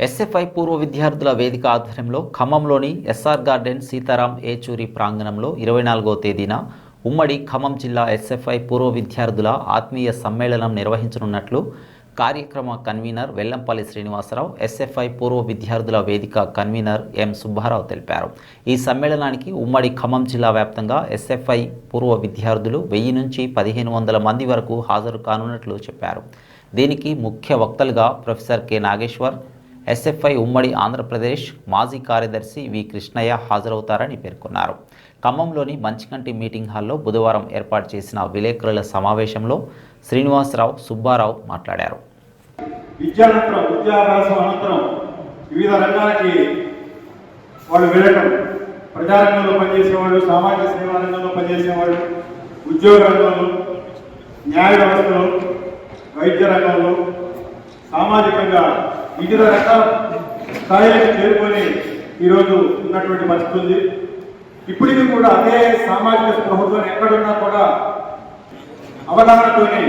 SFI పూర్వ విద్యార్థుల వేదిక ఆధ్వర్యంలో ఖమ్మంలోని ఎస్ఆర్ గార్డెన్ సీతారాం ఏచూరి ప్రాంగణంలో 24వ తేదీన ఉమ్మడి ఖమ్మం జిల్లా ఎస్ఎఫ్ఐ పూర్వ విద్యార్థుల ఆత్మీయ సమ్మేళనం నిర్వహించనున్నట్లు కార్యక్రమ కన్వీనర్ వెల్లంపల్లి శ్రీనివాసరావు, ఎస్ఎఫ్ఐ పూర్వ విద్యార్థుల వేదిక కన్వీనర్ ఎం సుబ్బారావు తెలిపారు. ఈ సమ్మేళనానికి ఉమ్మడి ఖమ్మం జిల్లా వ్యాప్తంగా ఎస్ఎఫ్ఐ పూర్వ విద్యార్థులు 1000 నుంచి 1500 మంది వరకు హాజరు కానున్నట్లు చెప్పారు. దీనికి ముఖ్య వక్తలుగా ప్రొఫెసర్ కె నాగేశ్వర్, ఎస్ఎఫ్ఐ ఉమ్మడి ఆంధ్రప్రదేశ్ మాజీ కార్యదర్శి వి కృష్ణయ్య హాజరవుతారని పేర్కొన్నారు. ఖమ్మంలోని మంచికంటి మీటింగ్ హాల్లో బుధవారం ఏర్పాటు చేసిన విలేకరుల సమావేశంలో శ్రీనివాసరావు, సుబ్బారావు మాట్లాడారు. విద్యాభ్యాసం అనంతరం వివిధ రంగాలకి వాళ్ళు వెళ్ళటం, ప్రజారంగంలో పనిచేసేవాళ్ళు, సామాజిక సేవా రంగంలో పనిచేసేవాళ్ళు, ఉద్యోగ రంగంలో, న్యాయ వ్యవస్థలో, వైద్య రంగంలో, సామాజికంగా వివిధ రకాల స్థాయిలకు చేరుకొని ఈరోజు ఉన్నటువంటి పరిస్థితి ఉంది. ఇప్పటికీ కూడా అదే సామాజిక స్పృహతో ఎక్కడున్నా కూడా అవగాహనతోనే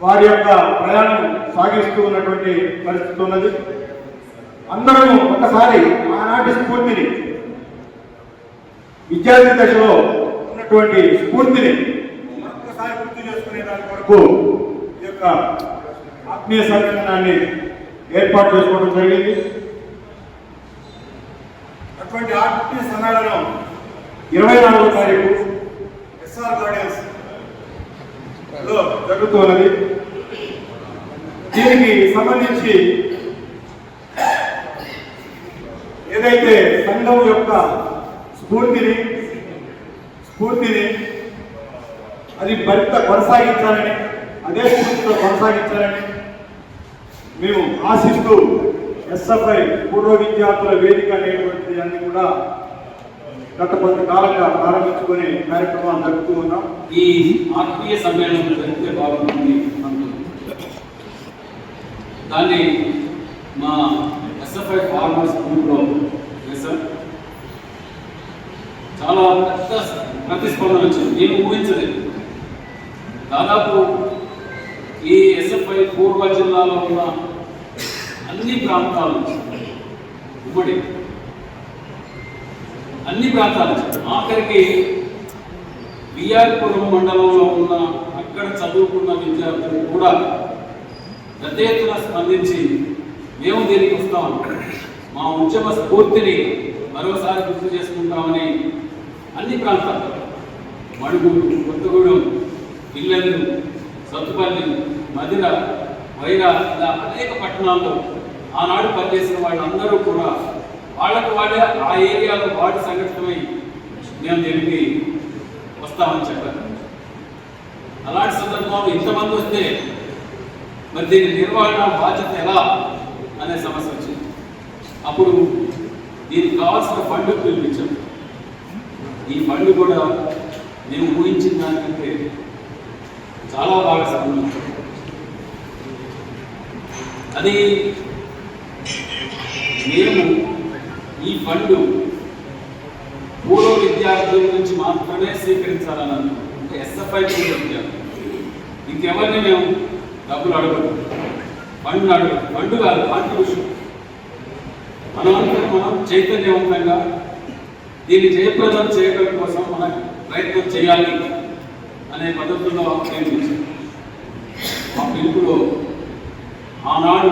వారి యొక్క ప్రయాణం సాగిస్తూ ఉన్నటువంటి పరిస్థితి ఉన్నది. అందరూ ఒకసారి ఆనాటి స్ఫూర్తిని, విద్యార్థి దశలో ఉన్నటువంటి స్ఫూర్తిని ఒక్కసారి గుర్తు చేసుకునే దాని వరకు ఈ యొక్క ఆత్మీయ సమ్మేళనాన్ని ఏర్పాటు చేసుకోవడం జరిగింది. అటువంటి ఆత్మీయ సమ్మేళనం 24వ తారీఖు ఎస్ఆర్ గార్డెన్స్ లో జరుగుతున్నది. దీనికి సంబంధించి ఏదైతే సంఘం యొక్క స్ఫూర్తిని అది మరింత కొనసాగించాలని, అదే స్ఫూర్తితో కొనసాగించాలని మేము ఆశిస్తూ ఎస్ఎఫ్ఐ పూర్వ విద్యార్థుల వేదిక అనేటువంటి దాన్ని కూడా గత కొంతకాలంగా ప్రారంభించుకునే కార్యక్రమాలు జరుపుతూ ఉన్నాం. ఈ ఆత్మీయ సమ్మేళనం జరిగితే బాగుంటుంది అనుకుంటున్నాం. దాన్ని మా ఎస్ఎఫ్ఐ ఫార్మర్స్ గ్రూప్లో చేశాం. చాలా పెద్ద ప్రతిస్పందన వచ్చింది. నేను ఊహించలేదు. దాదాపు ఈ ఎస్ఎఫ్ఐ పూర్వ జిల్లాలో ఉన్న అన్ని ప్రాంతాల నుంచి, ఉమ్మడి అన్ని ప్రాంతాల నుంచి, ఆఖరికి విఆర్పురం మండలంలో ఉన్న అక్కడ చదువుకున్న విద్యార్థులు కూడా పెద్ద ఎత్తున స్పందించి మేము దీనికి వస్తాం, మా ఉద్యమ స్ఫూర్తిని మరోసారి గుర్తు చేసుకుంటామని అన్ని ప్రాంతాలు, మడుగురు, కొత్తగూడెం, ఇల్లెందు, సత్తుపల్లి, మదిర, వైరా, ఇలా అనేక పట్టణాల్లో ఆనాడు పనిచేసిన వాళ్ళందరూ కూడా వాళ్ళకు వాళ్ళే ఆ ఏరియాలో వాటి సంఘటనమై మేము దీనికి వస్తామని చెప్పారు. అలాంటి సందర్భంలో ఇంతమంది వస్తే మరి దీని నిర్వహణ బాధ్యత ఎలా అనే సమస్య వచ్చింది. అప్పుడు దీనికి కావాల్సిన ఫండ్ పిలిపించాం. ఈ ఫండ్ కూడా మేము ఊహించిన దానికంటే చాలా బాగా సంబంధం. అది మేము ఈ ఫండ్ పూర్వ విద్యార్థుల నుంచి మాత్రమే స్వీకరించాలని అంటే ఎస్ఎఫ్ఐ పూర్వ విద్యార్థులు, ఇంకెవరిని మేము డబ్బులు అడగదు. ఫండ్ కాదు, కాంట్రిబ్యూషన్. మనం చైతన్యవంతంగా దీన్ని జయప్రదం చేయడం కోసం మనం ప్రయత్నం చేయాలి అనే పద్ధతుల్లో ప్రయత్నించాం. ఆ పిలుపులో ఆనాడు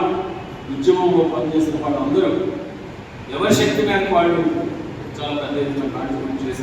ఉద్యమంలో పనిచేసిన వాళ్ళందరూ ఎవరి శక్తి మేరకు వాళ్ళు చాలా పెద్ద ఎత్తున కాంట్రిబ్యూట్ చేశారు.